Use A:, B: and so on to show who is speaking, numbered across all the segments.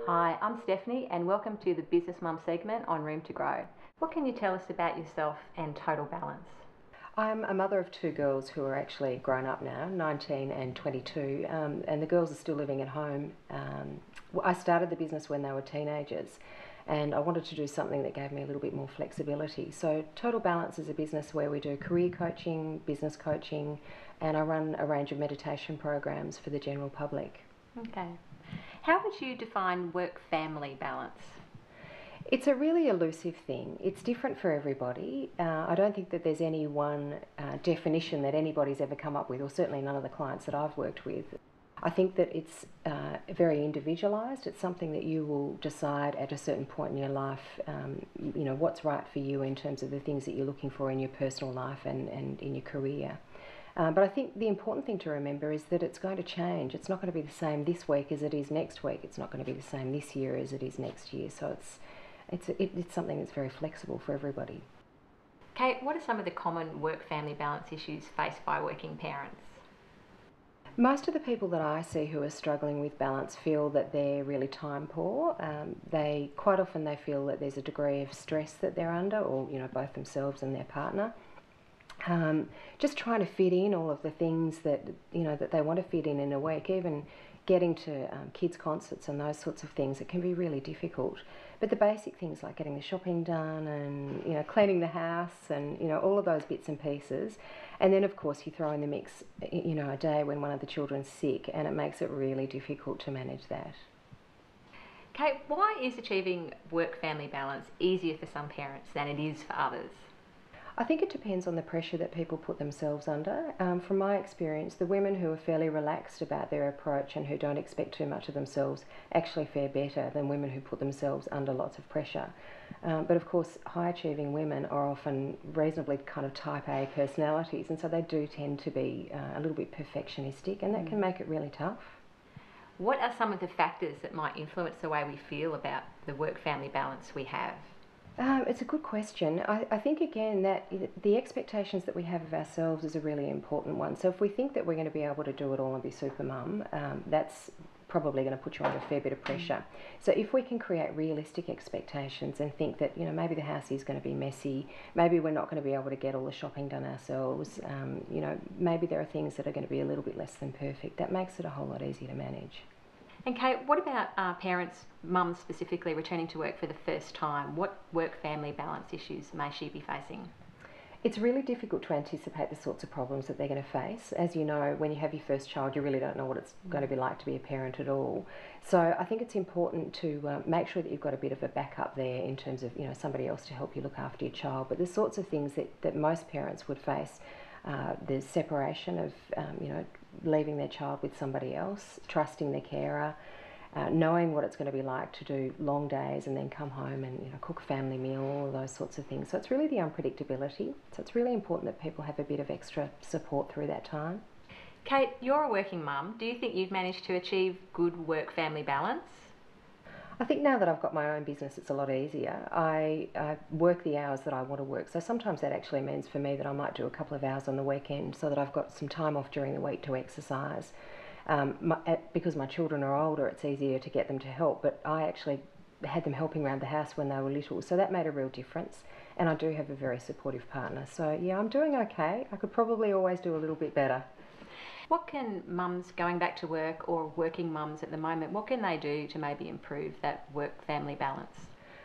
A: Hi, I'm Stephanie and welcome to the Business Mum segment on Room to Grow. What can you tell us about yourself and Total Balance?
B: I'm a mother of two girls who are actually grown up now, 19 and 22, and the girls are still living at home. I started the business when they were teenagers, and I wanted to do something that gave me a little bit more flexibility. So Total Balance is a business where we do career coaching, business coaching, and I run a range of meditation programs for the general public.
A: Okay. How would you define work-family balance?
B: It's a really elusive thing. It's different for everybody. I don't think that there's any one definition that anybody's ever come up with, or certainly none of the clients that I've worked with. I think that it's very individualised. It's something that you will decide at a certain point in your life, what's right for you in terms of the things that you're looking for in your personal life and in your career. But I think the important thing to remember is that it's going to change. It's not going to be the same this week as it is next week. It's not going to be the same this year as it is next year. So it's something that's very flexible for everybody.
A: Kate, what are some of the common work-family balance issues faced by working parents?
B: Most of the people that I see who are struggling with balance feel that they're really time poor. They quite often they feel that there's a degree of stress that they're under, or both themselves and their partner. Just trying to fit in all of the things that that they want to fit in a week, even getting to kids' concerts and those sorts of things, it can be really difficult. But the basic things like getting the shopping done and cleaning the house and all of those bits and pieces, and then of course you throw in the mix a day when one of the children's sick, and it makes it really difficult to manage that.
A: Kate, why is achieving work-family balance easier for some parents than it is for others?
B: I think it depends on the pressure that people put themselves under. From my experience, the women who are fairly relaxed about their approach and who don't expect too much of themselves actually fare better than women who put themselves under lots of pressure. But of course, high achieving women are often reasonably kind of type A personalities, and so they do tend to be a little bit perfectionistic, and that can make it really tough.
A: What are some of the factors that might influence the way we feel about the work-family balance we have?
B: It's a good question. I think again that the expectations that we have of ourselves is a really important one. So if we think that we're going to be able to do it all and be super mum, that's probably going to put you under a fair bit of pressure. So if we can create realistic expectations and think that maybe the house is going to be messy, maybe we're not going to be able to get all the shopping done ourselves, maybe there are things that are going to be a little bit less than perfect, that makes it a whole lot easier to manage.
A: And Kate, what about parents, mums specifically, returning to work for the first time? What work-family balance issues may she be facing?
B: It's really difficult to anticipate the sorts of problems that they're going to face. As you know, when you have your first child, you really don't know what it's going to be like to be a parent at all. So I think it's important to make sure that you've got a bit of a backup there in terms of somebody else to help you look after your child. But the sorts of things that most parents would face, the separation of leaving their child with somebody else, trusting their carer, knowing what it's going to be like to do long days and then come home and cook a family meal, all of those sorts of things. So it's really the unpredictability. So it's really important that people have a bit of extra support through that time.
A: Kate, you're a working mum. Do you think you've managed to achieve good work-family balance?
B: I think now that I've got my own business, it's a lot easier. I work the hours that I want to work. So sometimes that actually means for me that I might do a couple of hours on the weekend so that I've got some time off during the week to exercise. Because my children are older, it's easier to get them to help, but I actually had them helping around the house when they were little, so that made a real difference. And I do have a very supportive partner. So yeah, I'm doing okay. I could probably always do a little bit better.
A: What can mums going back to work or working mums at the moment, what can they do to maybe improve that work-family balance?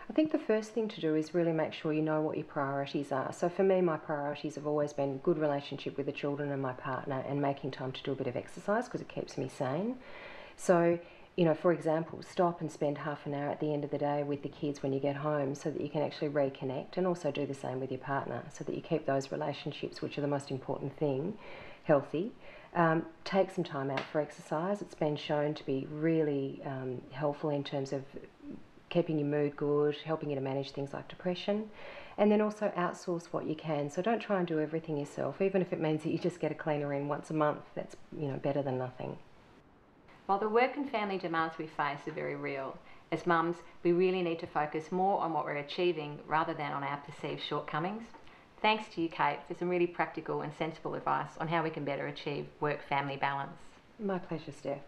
B: I think the first thing to do is really make sure you know what your priorities are. So for me, my priorities have always been good relationship with the children and my partner, and making time to do a bit of exercise because it keeps me sane. So, for example, stop and spend half an hour at the end of the day with the kids when you get home so that you can actually reconnect, and also do the same with your partner so that you keep those relationships, which are the most important thing, healthy. Take some time out for exercise. It's been shown to be really helpful in terms of keeping your mood good, helping you to manage things like depression, and then also outsource what you can. So don't try and do everything yourself, even if it means that you just get a cleaner in once a month. That's better than nothing.
A: While the work and family demands we face are very real, as mums, we really need to focus more on what we're achieving rather than on our perceived shortcomings. Thanks to you, Kate, for some really practical and sensible advice on how we can better achieve work-family balance.
B: My pleasure, Steph.